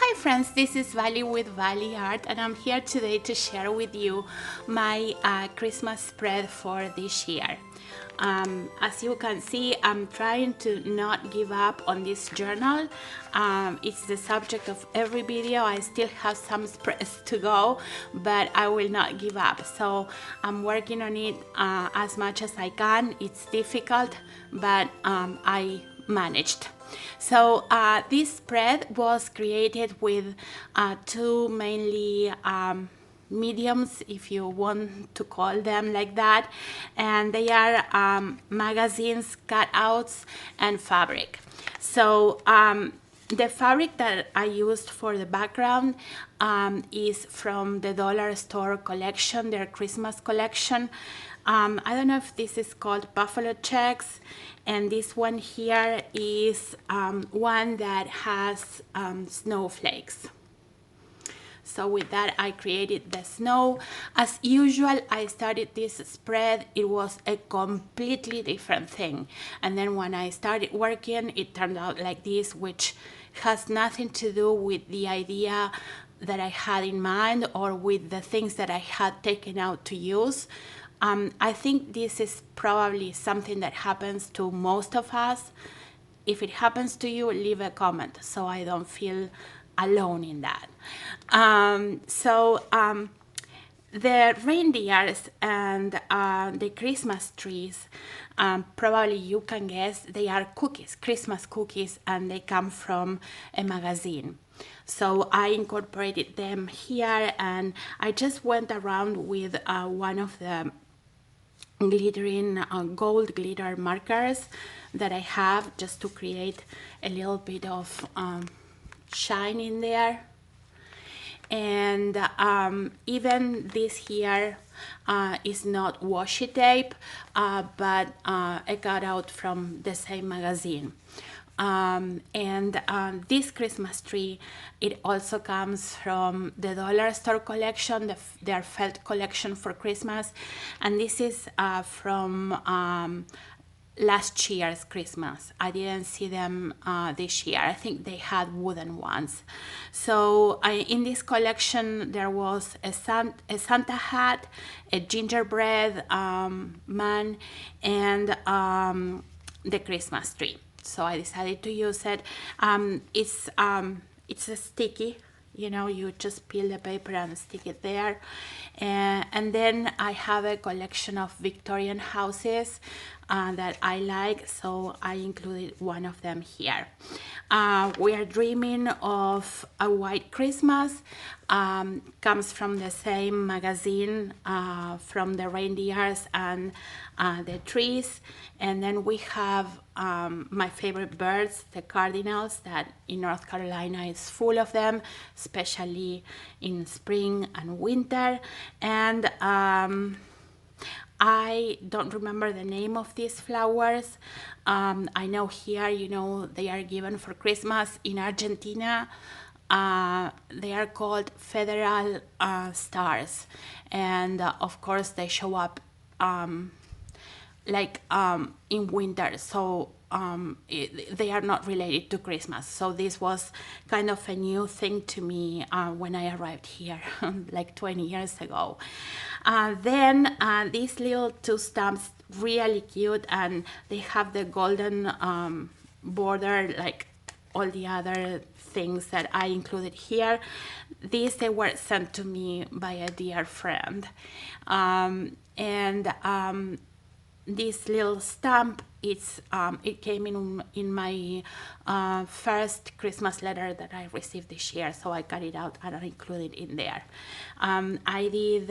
Hi friends, this is Valley with Valley Art and I'm here today to share with you my Christmas spread for this year. As you can see, I'm trying to not give up on this journal. It's the subject of every video. I still have some spreads to go, but I will not give up. So I'm working on it as much as I can. It's difficult, but I managed. So this spread was created with two mainly mediums, if you want to call them like that, and they are magazines, cutouts, and fabric. So the fabric that I used for the background is from the dollar store collection, their Christmas collection. I don't know if this is called buffalo checks, and this one here is one that has snowflakes. So with that, I created the snow. As usual, I started this spread. It was a completely different thing. And then when I started working, it turned out like this, which has nothing to do with the idea that I had in mind or with the things that I had taken out to use. I think this is probably something that happens to most of us. If it happens to you, leave a comment so I don't feel alone in that. The reindeers and the Christmas trees, probably you can guess, they are cookies, Christmas cookies, and they come from a magazine. So I incorporated them here, and I just went around with one of the glittering gold glitter markers that I have just to create a little bit of shine in there. And even this here is not washi tape, but I got out from the same magazine. This Christmas tree, it also comes from the dollar store collection, their felt collection for Christmas, and this is from last year's Christmas. I didn't see them this year. I think they had wooden ones. So in this collection there was a Santa hat, a gingerbread man, and the Christmas tree. So I decided to use it. It's a sticky, you know, you just peel the paper and stick it there. And then I have a collection of Victorian houses that I like, so I included one of them here. We are dreaming of a white Christmas. Comes from the same magazine, from the reindeers and the trees. And then we have my favorite birds, the Cardinals, that in North Carolina is full of them, especially in spring and winter. And I don't remember the name of these flowers. I know here, you know, they are given for Christmas. In Argentina, they are called federal stars. And of course, they show up in winter, so they are not related to Christmas. So this was kind of a new thing to me when I arrived here like 20 years ago. Then these little two stamps, really cute, and they have the golden border like all the other things that I included here. These, they were sent to me by a dear friend. This little stamp, it came in my first Christmas letter that I received this year, so I cut it out and I included it in there. I did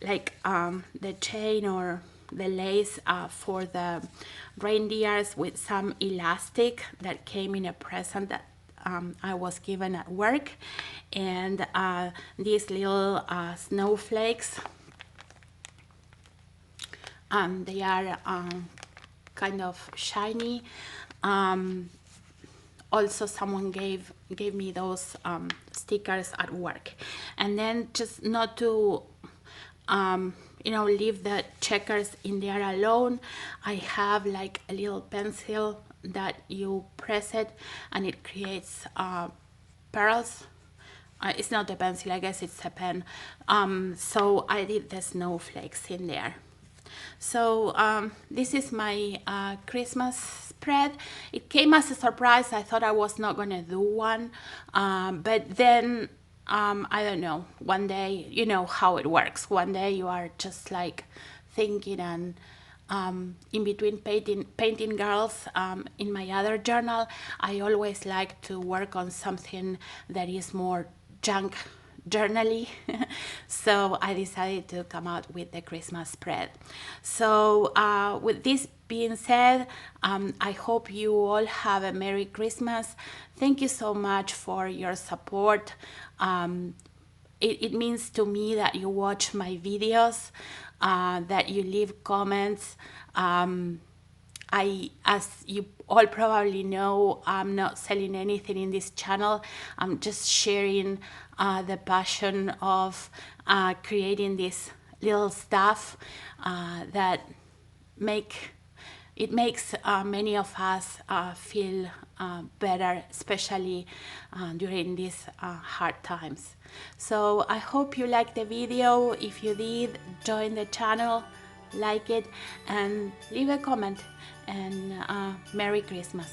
the chain or the lace for the reindeers with some elastic that came in a present that I was given at work, and these little snowflakes. They are kind of shiny. Also, someone gave me those stickers at work. And then, just not to leave the checkers in there alone, I have like a little pencil that you press it and it creates pearls. It's not a pencil, I guess it's a pen. So I did the snowflakes in there. So this is my Christmas spread. It came as a surprise. I thought I was not gonna do one, but then I don't know, one day, you know how it works. One day you are just like thinking, and in between painting girls, in my other journal, I always like to work on something that is more junk journally. So I decided to come out with the Christmas spread. So with this being said, I hope you all have a Merry Christmas. Thank you so much for your support. It means to me that you watch my videos, that you leave comments. As you all probably know, I'm not selling anything in this channel. I'm just sharing the passion of creating this little stuff that makes many of us feel better, especially during these hard times. So I hope you liked the video. If you did, join the channel, like it, and leave a comment, and Merry Christmas.